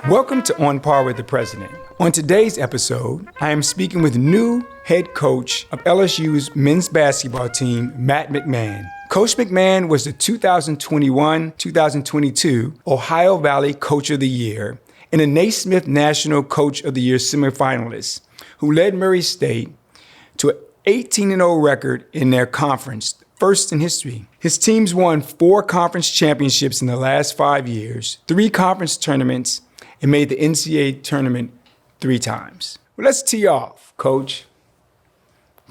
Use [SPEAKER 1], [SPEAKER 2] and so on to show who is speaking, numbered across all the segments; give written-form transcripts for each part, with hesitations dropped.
[SPEAKER 1] Welcome to On Par with the President. On today's episode, I am speaking with new head coach of LSU's men's basketball team, Matt McMahon. Coach McMahon was the 2021-2022 Ohio Valley Coach of the Year and the Naismith National Coach of the Year Semifinalist, who led Murray State to an 18-0 record in their conference, first in history. His teams won 4 conference championships in the last 5 years, 3 conference tournaments, and made the NCAA tournament 3 times. Well, let's tee off, Coach.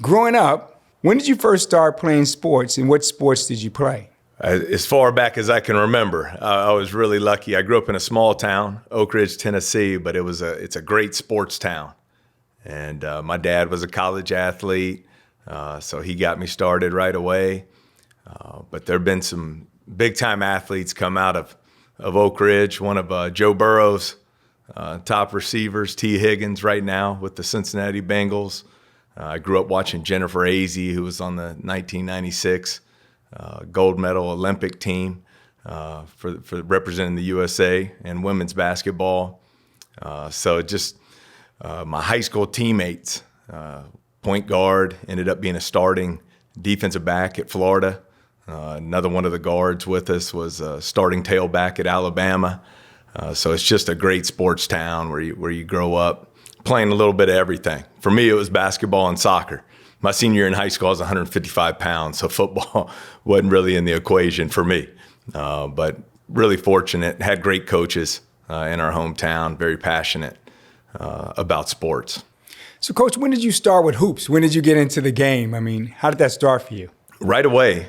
[SPEAKER 1] Growing up, when did you first start playing sports, and what sports did you play?
[SPEAKER 2] As far back as I can remember, I was really lucky. I grew up in a small town, Oak Ridge, Tennessee, but it's a great sports town. And my dad was a college athlete, so he got me started right away. But there have been some big-time athletes come out of Oak Ridge. One of Joe Burrow's top receivers, T. Higgins, right now with the Cincinnati Bengals. I grew up watching Jennifer Azzi, who was on the 1996 gold medal Olympic team for representing the USA in women's basketball. So just my high school teammates, point guard, ended up being a starting defensive back at Florida. Another one of the guards with us was a starting tailback at Alabama. So it's just a great sports town where you grow up playing a little bit of everything. For me, it was basketball and soccer. My senior year in high school, I was 155 pounds, so football wasn't really in the equation for me. But really fortunate, had great coaches in our hometown, very passionate about sports.
[SPEAKER 1] So, Coach, when did you start with hoops? When did you get into the game? I mean, how did that start for you?
[SPEAKER 2] Right away,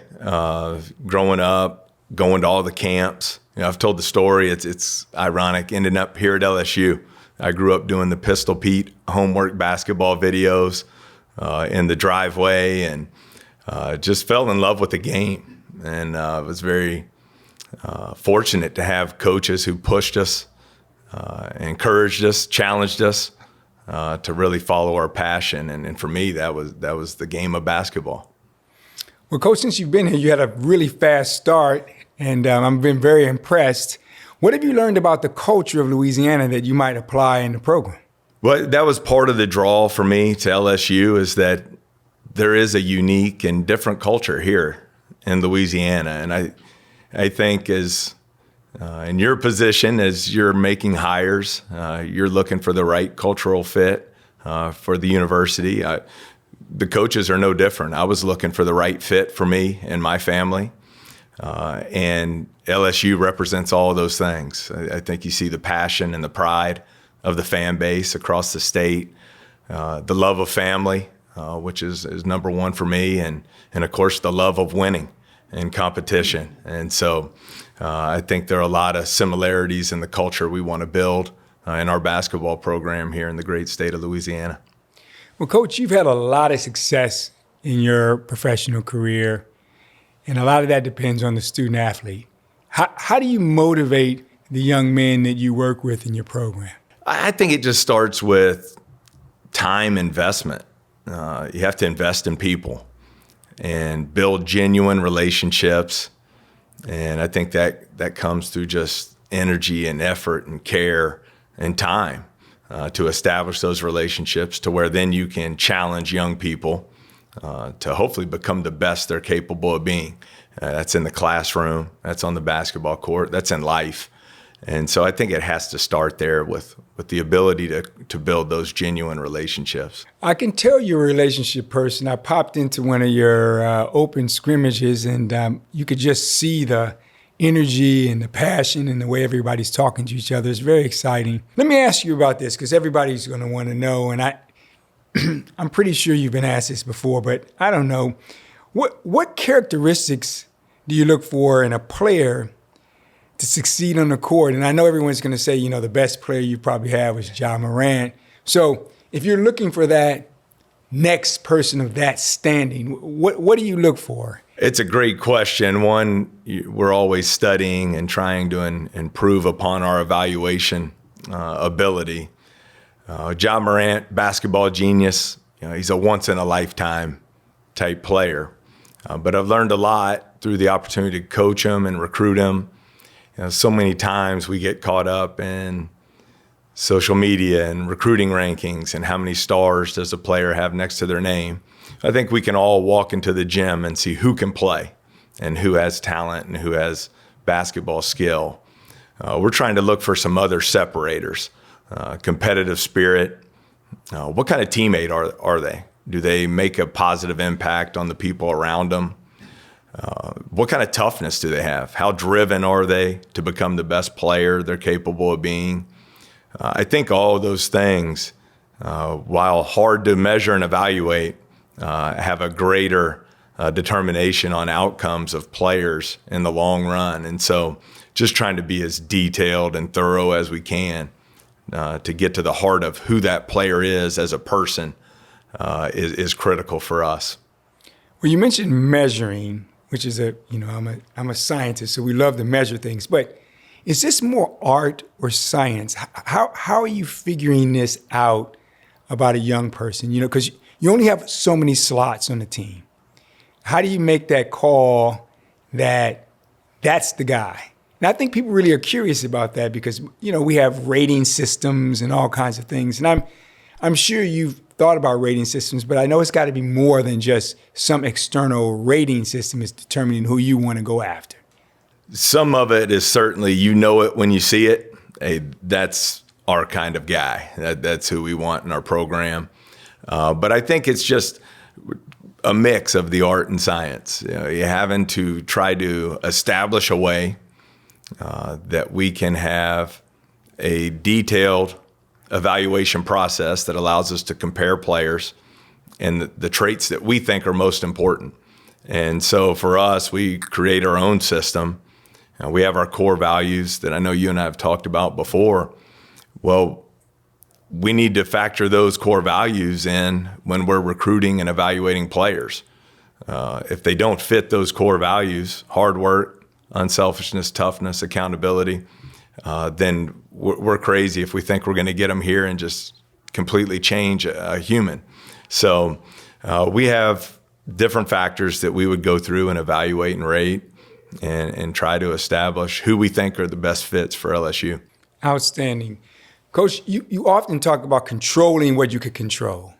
[SPEAKER 2] growing up, going to all the camps. I've told the story. It's ironic, ending up here at LSU. I grew up doing the Pistol Pete homework basketball videos in the driveway, and just fell in love with the game. And was very fortunate to have coaches who pushed us, encouraged us, challenged us to really follow our passion. And for me, that was the game of basketball.
[SPEAKER 1] Well, Coach, since you've been here, you had a really fast start, and I've been very impressed. What have you learned about the culture of Louisiana that you might apply in the program?
[SPEAKER 2] Well, that was part of the draw for me to LSU, is that there is a unique and different culture here in Louisiana. And I think as in your position, as you're making hires, you're looking for the right cultural fit for the university. The coaches are no different. I was looking for the right fit for me and my family. And LSU represents all of those things. I think you see the passion and the pride of the fan base across the state, the love of family, which is number one for me, and of course the love of winning and competition. And so I think there are a lot of similarities in the culture we want to build in our basketball program here in the great state of Louisiana.
[SPEAKER 1] Well, Coach, you've had a lot of success in your professional career, and a lot of that depends on the student athlete. How do you motivate the young men that you work with in your program?
[SPEAKER 2] I think it just starts with time investment. You have to invest in people and build genuine relationships. And I think that comes through just energy and effort and care and time to establish those relationships to where then you can challenge young people to hopefully become the best they're capable of being. That's in the classroom, that's on the basketball court, that's in life. And so I think it has to start there with the ability to build those genuine relationships.
[SPEAKER 1] I can tell you're a relationship person. I popped into one of your open scrimmages, and you could just see the energy and the passion and the way everybody's talking to each other. It's very exciting. Let me ask you about this, because everybody's going to want to know, and I'm pretty sure you've been asked this before, but I don't know. What characteristics do you look for in a player to succeed on the court? And I know everyone's going to say, the best player you probably had was Ja Morant. So if you're looking for that next person of that standing, what do you look for?
[SPEAKER 2] It's a great question. One, we're always studying and trying to improve upon our evaluation ability. Ja Morant, basketball genius. He's a once-in-a-lifetime type player. But I've learned a lot through the opportunity to coach him and recruit him. So many times we get caught up in social media and recruiting rankings and how many stars does a player have next to their name. I think we can all walk into the gym and see who can play and who has talent and who has basketball skill. We're trying to look for some other separators, competitive spirit. What kind of teammate are they? Do they make a positive impact on the people around them? What kind of toughness do they have? How driven are they to become the best player they're capable of being? I think all of those things, while hard to measure and evaluate, have a greater determination on outcomes of players in the long run. And so just trying to be as detailed and thorough as we can to get to the heart of who that player is as a person is critical for us.
[SPEAKER 1] Well, you mentioned measuring, which is I'm a scientist, so we love to measure things. But is this more art or science? How are you figuring this out about a young person? Because you only have so many slots on the team. How do you make that call that that's the guy? And I think people really are curious about that because, we have rating systems and all kinds of things. And I'm sure you've thought about rating systems, but I know it's got to be more than just some external rating system is determining who you want to go after.
[SPEAKER 2] Some of it is certainly, it when you see it. Hey, that's our kind of guy. That's who we want in our program. But I think it's just a mix of the art and science. You're having to try to establish a way that we can have a detailed evaluation process that allows us to compare players and the traits that we think are most important. And so for us, we create our own system. We have our core values that I know you and I have talked about before. Well, we need to factor those core values in when we're recruiting and evaluating players. If they don't fit those core values, hard work, unselfishness, toughness, accountability, then we're crazy if we think we're going to get them here and just completely change a human. So we have different factors that we would go through and evaluate and rate and try to establish who we think are the best fits for LSU.
[SPEAKER 1] Outstanding. Coach, you often talk about controlling what you could control.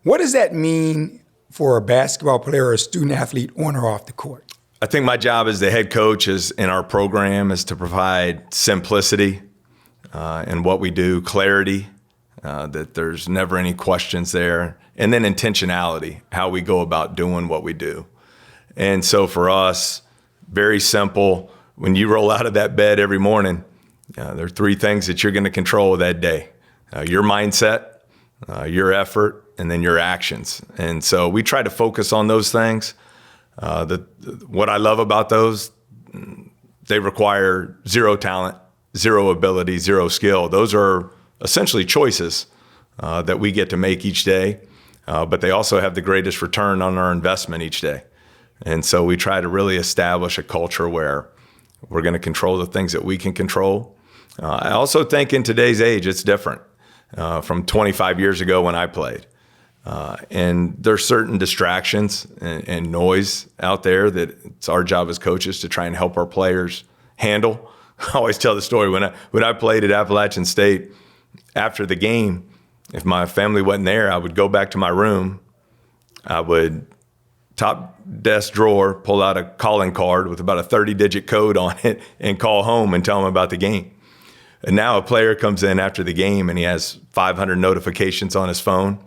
[SPEAKER 1] What does that mean for a basketball player or a student athlete on or off the court?
[SPEAKER 2] I think my job as the head coach in our program is to provide simplicity in what we do, clarity, that there's never any questions there, and then intentionality, how we go about doing what we do. And so for us, very simple. When you roll out of that bed every morning, there are three things that you're going to control that day: your mindset, your effort, and then your actions. And so we try to focus on those things. What I love about those, they require zero talent, zero ability, zero skill. Those are essentially choices that we get to make each day, but they also have the greatest return on our investment each day. And so we try to really establish a culture where we're going to control the things that we can control. I also think in today's age, it's different from 25 years ago when I played. And there's certain distractions and noise out there that it's our job as coaches to try and help our players handle. I always tell the story when I played at Appalachian State, after the game, if my family wasn't there, I would go back to my room. I would top desk drawer, pull out a calling card with about a 30-digit code on it and call home and tell them about the game. And now a player comes in after the game and he has 500 notifications on his phone,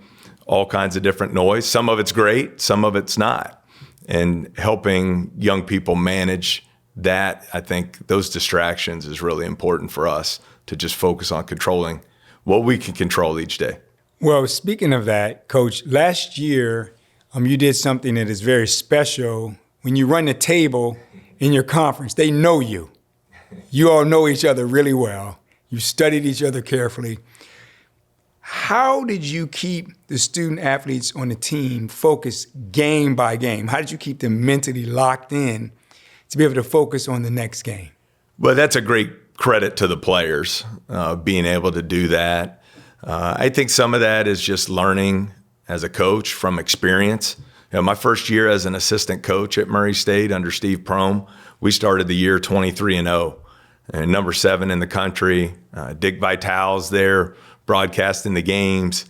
[SPEAKER 2] all kinds of different noise. Some of it's great, some of it's not. And helping young people manage that, I think those distractions is really important for us to just focus on controlling what we can control each day.
[SPEAKER 1] Well, speaking of that, Coach, last year you did something that is very special. When you run the table in your conference, they know you. You all know each other really well. You studied each other carefully. How did you keep the student athletes on the team focused game by game? How did you keep them mentally locked in to be able to focus on the next game?
[SPEAKER 2] Well, that's a great credit to the players, being able to do that. I think some of that is just learning as a coach from experience. My first year as an assistant coach at Murray State under Steve Prohm, we started the year 23-0. and number 7 in the country. Dick Vitale's there broadcasting the games.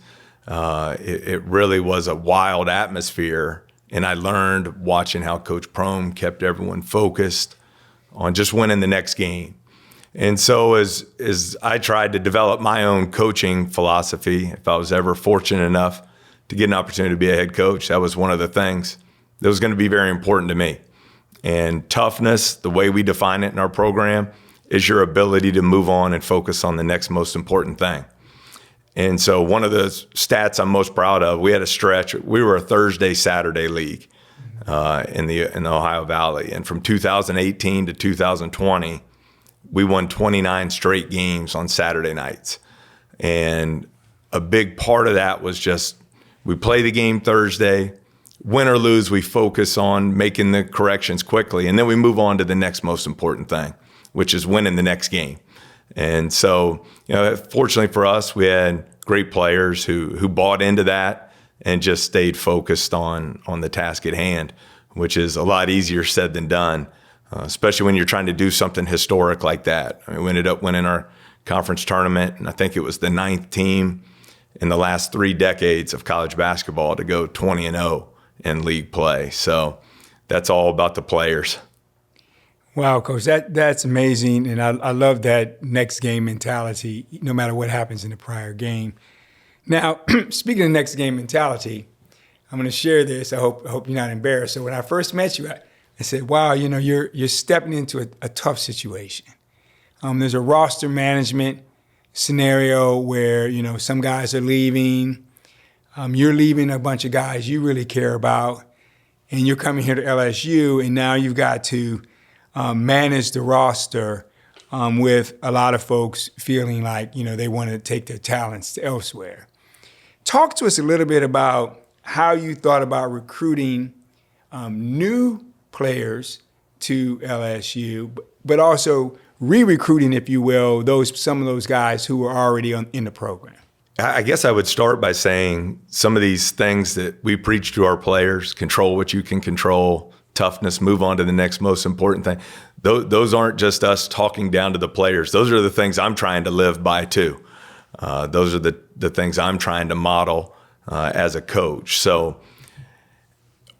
[SPEAKER 2] It really was a wild atmosphere, and I learned watching how Coach Prohm kept everyone focused on just winning the next game. And so as I tried to develop my own coaching philosophy, if I was ever fortunate enough to get an opportunity to be a head coach, that was one of the things that was going to be very important to me. And toughness, the way we define it in our program, is your ability to move on and focus on the next most important thing. And so one of the stats I'm most proud of, we had a stretch. We were a Thursday-Saturday league in the Ohio Valley. And from 2018 to 2020, we won 29 straight games on Saturday nights. And a big part of that was just we play the game Thursday. Win or lose, we focus on making the corrections quickly. And then we move on to the next most important thing, which is winning the next game. And so, fortunately for us, we had great players who bought into that and just stayed focused on the task at hand, which is a lot easier said than done, especially when you're trying to do something historic like that. I mean, we ended up winning our conference tournament, and I think it was the 9th team in the last 3 decades of college basketball to go 20-0 in league play. So that's all about the players.
[SPEAKER 1] Wow, Coach, that's amazing, and I love that next game mentality, no matter what happens in the prior game. Now, speaking of next game mentality, I'm going to share this. I hope you're not embarrassed. So when I first met you, I said, "Wow, you're stepping into a tough situation. There's a roster management scenario where some guys are leaving. You're leaving a bunch of guys you really care about, and you're coming here to LSU, and now you've got to manage the roster with a lot of folks feeling like they want to take their talents to elsewhere." Talk to us a little bit about how you thought about recruiting new players to LSU, but also re-recruiting, if you will, some of those guys who were already in the program.
[SPEAKER 2] I guess I would start by saying some of these things that we preach to our players: control what you can control, toughness, move on to the next most important thing. Those aren't just us talking down to the players. Those are the things I'm trying to live by too. Those are the things I'm trying to model as a coach. So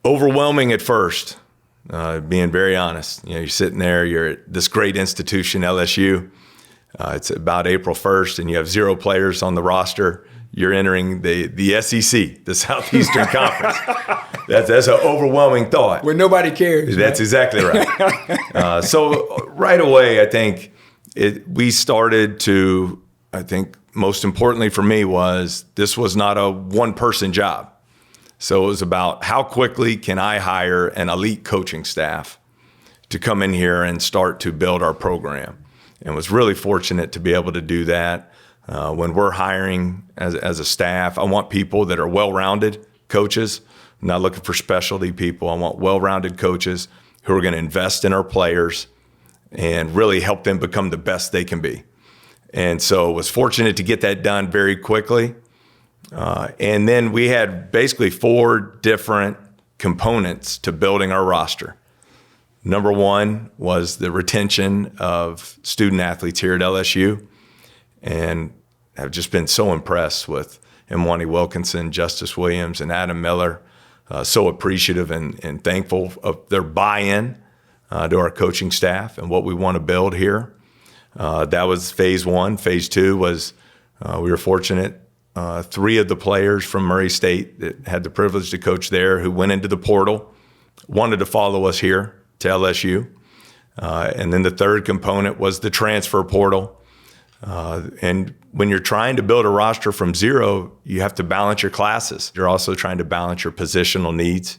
[SPEAKER 2] overwhelming at first, being very honest. You're sitting there, you're at this great institution, LSU. It's about April 1st, and you have 0 players on the roster. You're entering the SEC, the Southeastern Conference. That's an overwhelming thought.
[SPEAKER 1] Where nobody cares.
[SPEAKER 2] That's
[SPEAKER 1] right?
[SPEAKER 2] Exactly right. So right away, I think we started to, I think most importantly for me this was not a one-person job. So it was about how quickly can I hire an elite coaching staff to come in here and start to build our program. And was really fortunate to be able to do that. When we're hiring as a staff, I want people that are well-rounded coaches. I'm not looking for specialty people. I want well-rounded coaches who are going to invest in our players and really help them become the best they can be. And so was fortunate to get that done very quickly. And then we had basically 4 different components to building our roster. Number 1 was the retention of student athletes here at LSU. And I've just been so impressed with Imwani Wilkinson, Justice Williams, and Adam Miller. So appreciative and thankful of their buy-in to our coaching staff and what we want to build here. That was phase 1. Phase 2 was we were fortunate. 3 of the players from Murray State that had the privilege to coach there who went into the portal wanted to follow us here to LSU. And then the 3rd component was the transfer portal. And when you're trying to build a roster from 0, you have to balance your classes. You're also trying to balance your positional needs.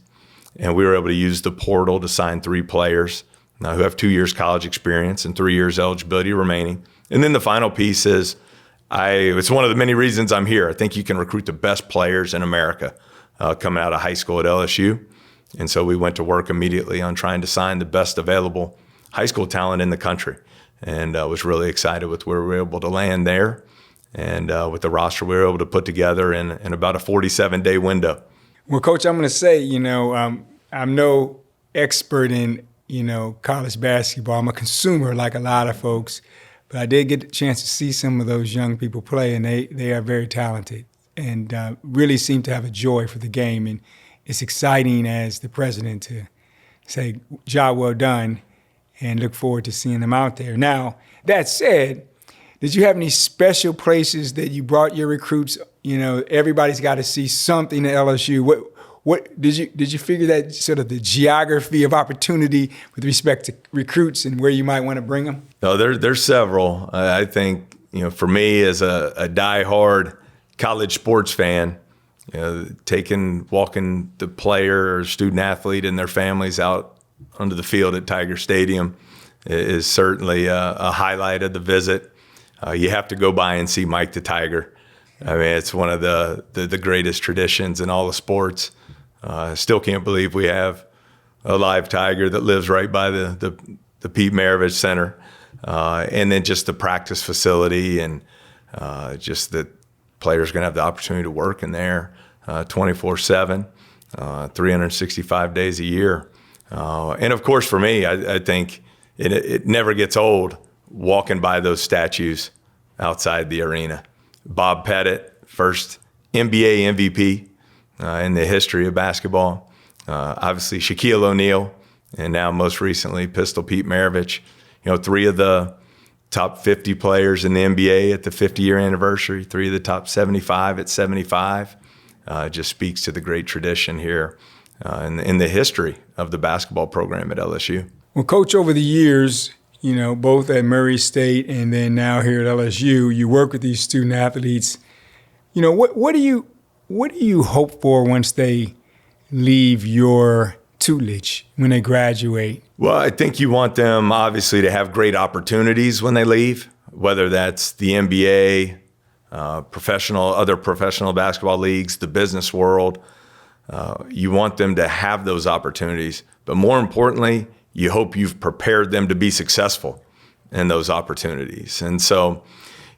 [SPEAKER 2] And we were able to use the portal to sign 3 players who have 2 years college experience and 3 years eligibility remaining. And then the final piece is it's one of the many reasons I'm here. I think you can recruit the best players in America coming out of high school at LSU. And so we went to work immediately on trying to sign the best available high school talent in the country. And I was really excited with where we were able to land there. And with the roster we were able to put together in about a 47-day window.
[SPEAKER 1] Well, Coach, I'm going to say, I'm no expert in college basketball. I'm a consumer like a lot of folks, but I did get the chance to see some of those young people play, and they are very talented and really seem to have a joy for the game. And it's exciting as the president to say, job well done, and look forward to seeing them out there. Now, that said, did you have any special places that you brought your recruits? Everybody's got to see something at LSU. What did you figure that sort of the geography of opportunity with respect to recruits and where you might want to bring them?
[SPEAKER 2] No, there's several. I think for me as a diehard college sports fan, walking the player or student athlete and their families out onto the field at Tiger Stadium is certainly a highlight of the visit. You have to go by and see Mike the Tiger. I mean, it's one of the greatest traditions in all of sports. I still can't believe we have a live tiger that lives right by the Pete Maravich Center. And then just the practice facility and just that players going to have the opportunity to work in there 24/7, 365 days a year. And of course, for me, I think it never gets old walking by those statues outside the arena. Bob Pettit, first NBA MVP in the history of basketball. Obviously, Shaquille O'Neal, and now most recently, Pistol Pete Maravich. Three of the top 50 players in the NBA at the 50-year anniversary, three of the top 75 at 75. Just speaks to the great tradition here in the history of the basketball program at LSU.
[SPEAKER 1] Well, Coach, over the years, both at Murray State and then now here at LSU, you work with these student athletes. What do you hope for once they leave your tutelage, when they graduate?
[SPEAKER 2] Well, I think you want them obviously to have great opportunities when they leave, whether that's the NBA, other professional basketball leagues, the business world. You want them to have those opportunities, but more importantly, you hope you've prepared them to be successful in those opportunities. And so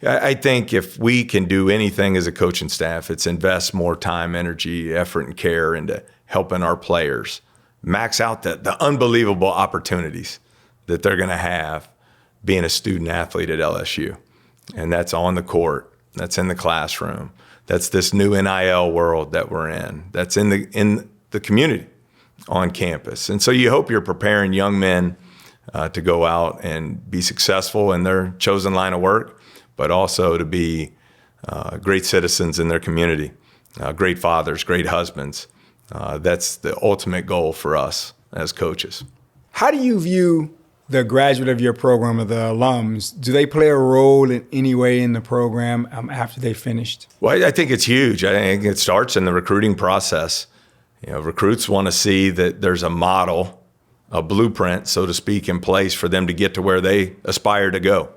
[SPEAKER 2] I think if we can do anything as a coaching staff, it's invest more time, energy, effort, and care into helping our players max out the unbelievable opportunities that they're going to have being a student athlete at LSU. And that's on the court. That's in the classroom. That's this new NIL world that we're in. That's in the community on campus. And so you hope you're preparing young men to go out and be successful in their chosen line of work, but also to be great citizens in their community, great fathers, great husbands. That's the ultimate goal for us as coaches.
[SPEAKER 1] How do you view the graduate of your program, or the alums? Do they play a role in any way in the program after they finished?
[SPEAKER 2] Well, I think it's huge. I think it starts in the recruiting process. Recruits want to see that there's a model, a blueprint, so to speak, in place for them to get to where they aspire to go.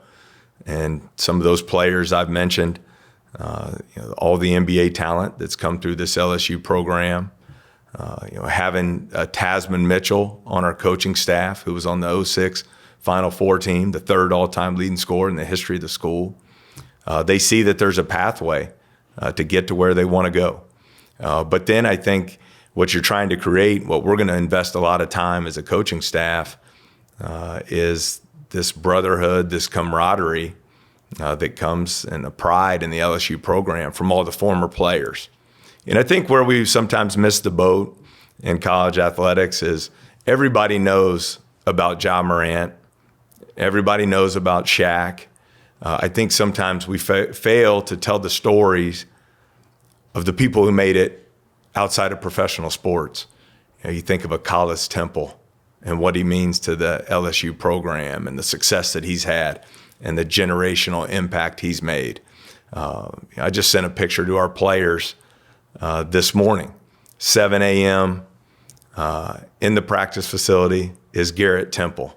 [SPEAKER 2] And some of those players I've mentioned, all the NBA talent that's come through this LSU program, having Tasman Mitchell on our coaching staff, who was on the 2006 Final Four team, the third all-time leading scorer in the history of the school. They see that there's a pathway to get to where they want to go. But then I think what you're trying to create, what we're going to invest a lot of time as a coaching staff, is this brotherhood, this camaraderie that comes and a pride in the LSU program from all the former players. And I think where we sometimes miss the boat in college athletics is everybody knows about Ja Morant. Everybody knows about Shaq. I think sometimes we fail to tell the stories of the people who made it outside of professional sports. You think of a Collis Temple and what he means to the LSU program and the success that he's had and the generational impact he's made. I just sent a picture to our players this morning, 7 a.m. In the practice facility is Garrett Temple.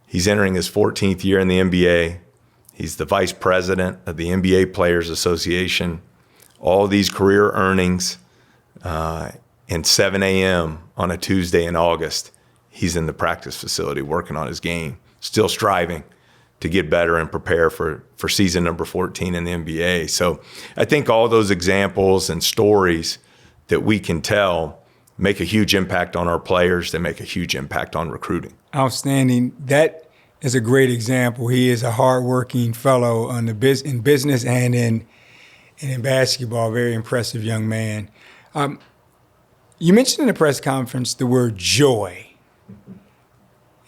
[SPEAKER 2] He's entering his 14th year in the NBA. He's the vice president of the NBA Players Association. All these career earnings, and 7 a.m. on a Tuesday in August, he's in the practice facility working on his game, still striving to get better and prepare for season number 14 in the NBA. So I think all those examples and stories that we can tell make a huge impact on our players. They make a huge impact on recruiting.
[SPEAKER 1] Outstanding. That is a great example. He is a hardworking fellow in business and in basketball. Very impressive young man. You mentioned in the press conference the word joy.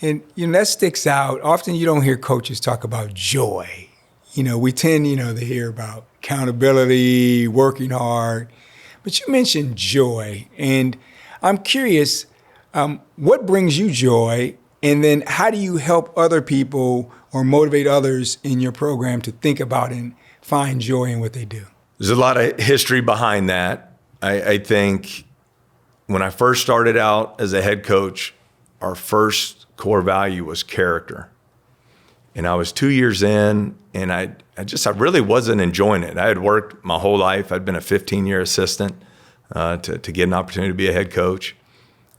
[SPEAKER 1] And that sticks out. Often you don't hear coaches talk about joy. We tend, to hear about accountability, working hard. But you mentioned joy. And I'm curious, what brings you joy? And then how do you help other people or motivate others in your program to think about and find joy in what they do?
[SPEAKER 2] There's a lot of history behind that. I think when I first started out as a head coach, our first core value was character. And I was 2 years in, and I really wasn't enjoying it. I had worked my whole life. I'd been a 15-year assistant to get an opportunity to be a head coach.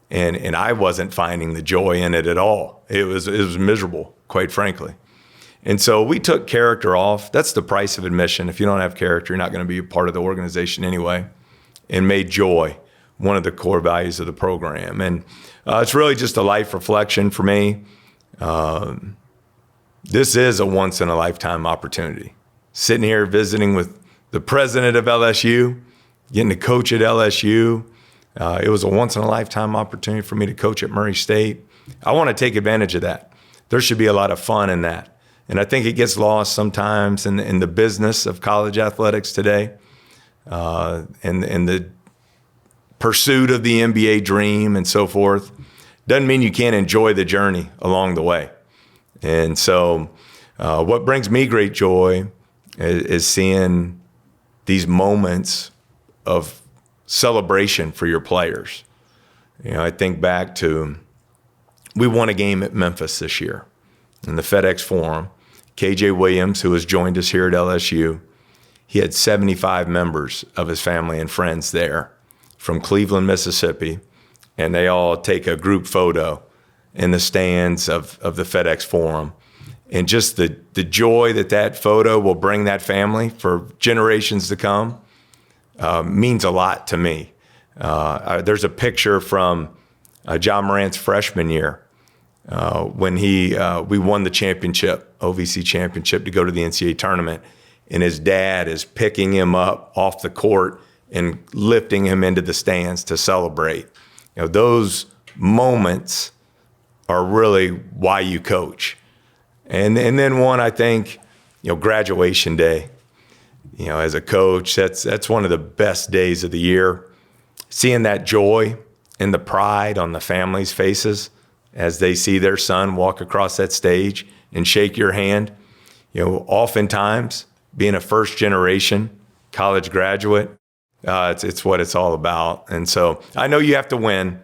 [SPEAKER 2] And I wasn't finding the joy in it at all. It was miserable, quite frankly. And so we took character off. That's the price of admission. If you don't have character, you're not going to be a part of the organization anyway. And made joy one of the core values of the program. And it's really just a life reflection for me. This is a once-in-a-lifetime opportunity. Sitting here visiting with the president of LSU, getting to coach at LSU. It was a once-in-a-lifetime opportunity for me to coach at Murray State. I want to take advantage of that. There should be a lot of fun in that. And I think it gets lost sometimes in the business of college athletics today, and the pursuit of the NBA dream and so forth. Doesn't mean you can't enjoy the journey along the way. And so what brings me great joy is seeing these moments of celebration for your players. I think back to, we won a game at Memphis this year in the FedEx Forum. KJ Williams, who has joined us here at LSU, he had 75 members of his family and friends there from Cleveland, Mississippi, and they all take a group photo in the stands of the FedEx Forum. And just the joy that photo will bring that family for generations to come means a lot to me. There's a picture from Ja Morant's freshman year when we won the championship, OVC championship, to go to the NCAA tournament, and his dad is picking him up off the court and lifting him into the stands to celebrate. Those moments are really why you coach. And then one, I think, graduation day. As a coach, that's one of the best days of the year. Seeing that joy and the pride on the families' faces as they see their son walk across that stage and shake your hand. Oftentimes, being a first-generation college graduate, it's what it's all about. And so I know you have to win.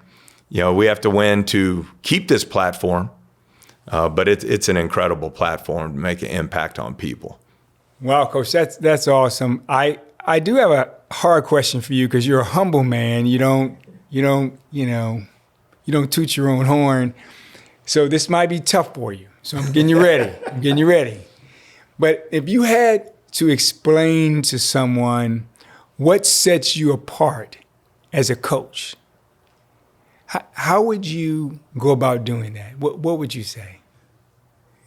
[SPEAKER 2] We have to win to keep this platform, but it's an incredible platform to make an impact on people.
[SPEAKER 1] Wow, Coach, that's awesome. I do have a hard question for you because you're a humble man. You don't toot your own horn. So this might be tough for you. So I'm getting you ready. But if you had to explain to someone what sets you apart as a coach, how would you go about doing that? What would you say?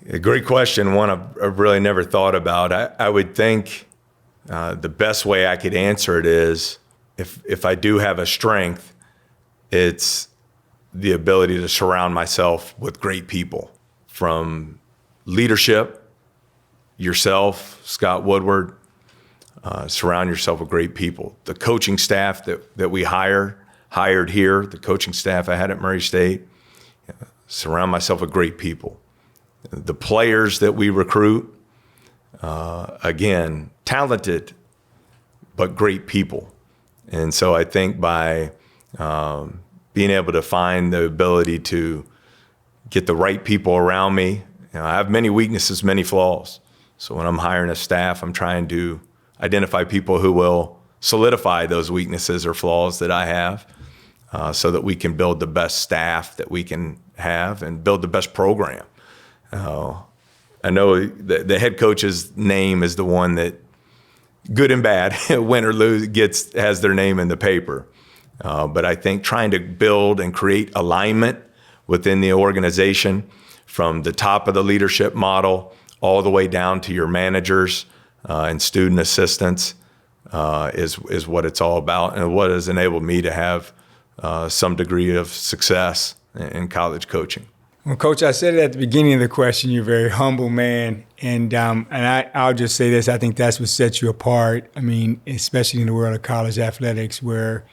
[SPEAKER 2] A great question, one I've really never thought about. I would think the best way I could answer it is, if I do have a strength, it's the ability to surround myself with great people, from leadership, yourself, Scott Woodward. Surround yourself with great people. The coaching staff that we hired here, the coaching staff I had at Murray State, surround myself with great people. The players that we recruit, again, talented, but great people. And so I think by being able to find the ability to get the right people around me, I have many weaknesses, many flaws. So when I'm hiring a staff, I'm trying to identify people who will solidify those weaknesses or flaws that I have, so that we can build the best staff that we can have and build the best program. I know the head coach's name is the one that, good and bad, win or lose, has their name in the paper. But I think trying to build and create alignment within the organization from the top of the leadership model all the way down to your managers and student assistants is what it's all about, and what has enabled me to have some degree of success in college coaching.
[SPEAKER 1] Well, Coach, I said it at the beginning of the question, you're a very humble man. And I'll just say this, I think that's what sets you apart. I mean, especially in the world of college athletics where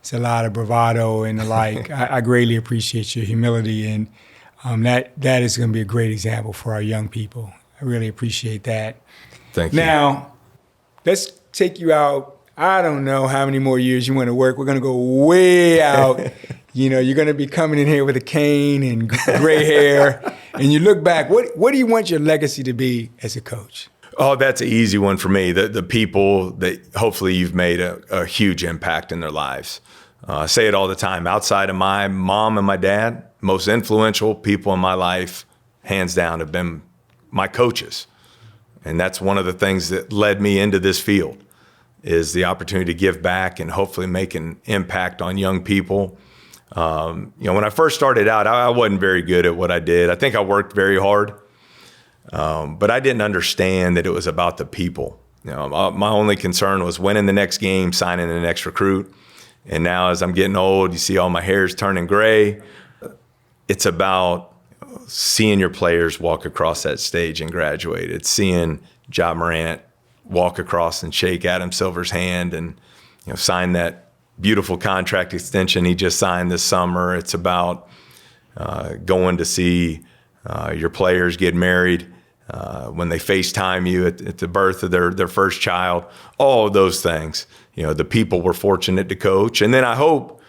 [SPEAKER 1] it's a lot of bravado and the like. I greatly appreciate your humility, and that is going to be a great example for our young people. I really appreciate that.
[SPEAKER 2] Thank you.
[SPEAKER 1] Now, let's take you out. I don't know how many more years you want to work. We're going to go way out. You're going to be coming in here with a cane and gray hair, and you look back. What do you want your legacy to be as a coach?
[SPEAKER 2] Oh, that's an easy one for me. The people that hopefully you've made a huge impact in their lives. I say it all the time. Outside of my mom and my dad, most influential people in my life, hands down, have been my coaches. And that's one of the things that led me into this field, is the opportunity to give back and hopefully make an impact on young people. When I first started out, I wasn't very good at what I did. I think I worked very hard, but I didn't understand that it was about the people. My only concern was winning the next game, signing the next recruit. And now as I'm getting old, you see all my hair's turning gray. It's about seeing your players walk across that stage and graduate. It's seeing Ja Morant walk across and shake Adam Silver's hand and sign that beautiful contract extension he just signed this summer. It's about going to see your players get married, when they FaceTime you at the birth of their first child, all of those things. The people we're fortunate to coach. And then I hope,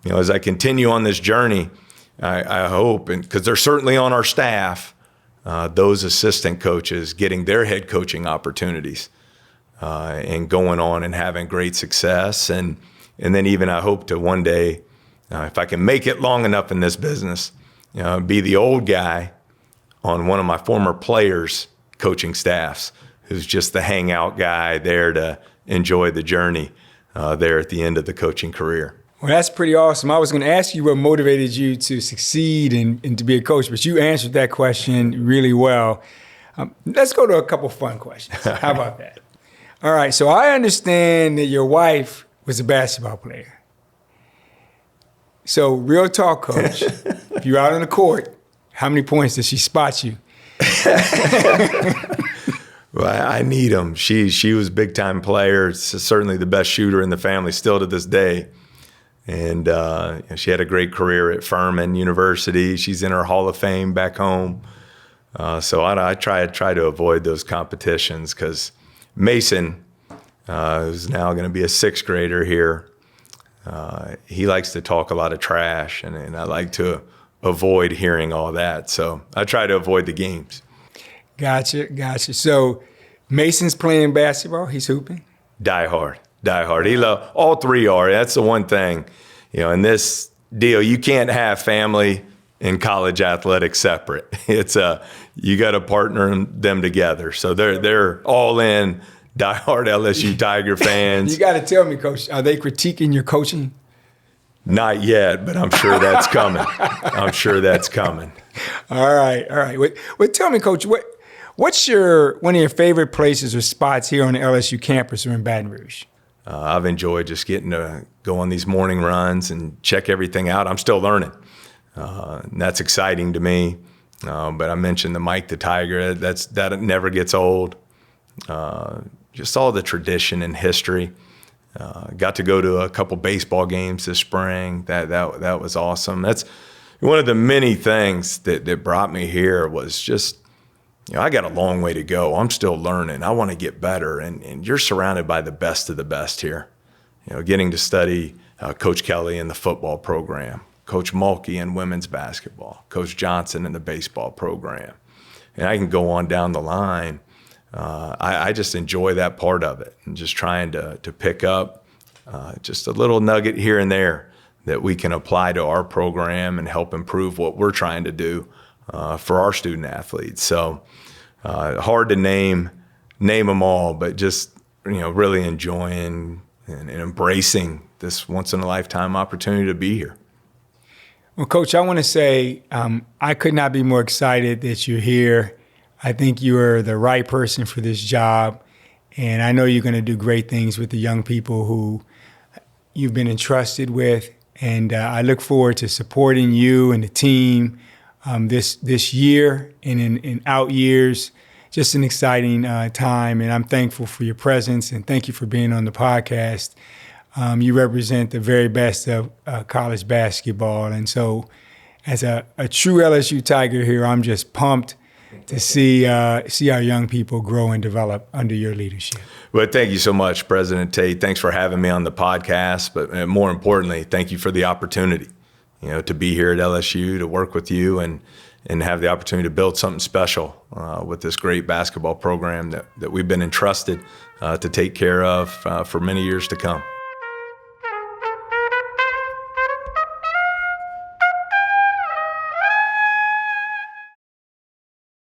[SPEAKER 2] as I continue on this journey, I hope, and because they're certainly on our staff, those assistant coaches getting their head coaching opportunities and going on and having great success. And then even I hope to one day, if I can make it long enough in this business, be the old guy on one of my former players' coaching staffs who's just the hangout guy there to enjoy the journey there at the end of the coaching career.
[SPEAKER 1] Well, that's pretty awesome. I was going to ask you what motivated you to succeed and to be a coach, but you answered that question really well. Let's go to a couple fun questions. How about that? All right, so I understand that your wife was a basketball player. So real talk, Coach, if you're out on the court, how many points does she spot you?
[SPEAKER 2] Well, I need them. She was a big-time player, certainly the best shooter in the family still to this day. And she had a great career at Furman University. She's in her Hall of Fame back home. So I try to avoid those competitions because Mason, who's now going to be a sixth grader here, he likes to talk a lot of trash, and I like to avoid hearing all that. So I try to avoid the games.
[SPEAKER 1] Gotcha. So Mason's playing basketball. He's hooping?
[SPEAKER 2] Die hard. All three are. That's the one thing, in this deal, you can't have family and college athletics separate. It's you got to partner them together. So they're all in, diehard LSU Tiger fans.
[SPEAKER 1] You got to tell me, Coach, are they critiquing your coaching?
[SPEAKER 2] Not yet, but I'm sure that's coming.
[SPEAKER 1] All right. Well, tell me, Coach, what's one of your favorite places or spots here on the LSU campus or in Baton Rouge?
[SPEAKER 2] I've enjoyed just getting to go on these morning runs and check everything out. I'm still learning. And that's exciting to me. But I mentioned the Mike the Tiger. That never gets old. Just all the tradition and history. Got to go to a couple baseball games this spring. That was awesome. That's one of the many things that brought me here was just, I got a long way to go. I'm still learning. I want to get better. And you're surrounded by the best of the best here. Getting to study Coach Kelly in the football program, Coach Mulkey in women's basketball, Coach Johnson in the baseball program. And I can go on down the line. I just enjoy that part of it and just trying to pick up just a little nugget here and there that we can apply to our program and help improve what we're trying to do for our student athletes. So hard to name them all, but just really enjoying and embracing this once-in-a-lifetime opportunity to be here.
[SPEAKER 1] Well, Coach, I want to say I could not be more excited that you're here. I think you are the right person for this job, and I know you're going to do great things with the young people who you've been entrusted with, and I look forward to supporting you and the team this year and in out years. Just an exciting time, and I'm thankful for your presence, and thank you for being on the podcast. You represent the very best of college basketball. And so as a true LSU Tiger here, I'm just pumped to see our young people grow and develop under your leadership.
[SPEAKER 2] Well, thank you so much, President Tate. Thanks for having me on the podcast. But more importantly, thank you for the opportunity, to be here at LSU, to work with you and have the opportunity to build something special with this great basketball program that we've been entrusted to take care of for many years to come.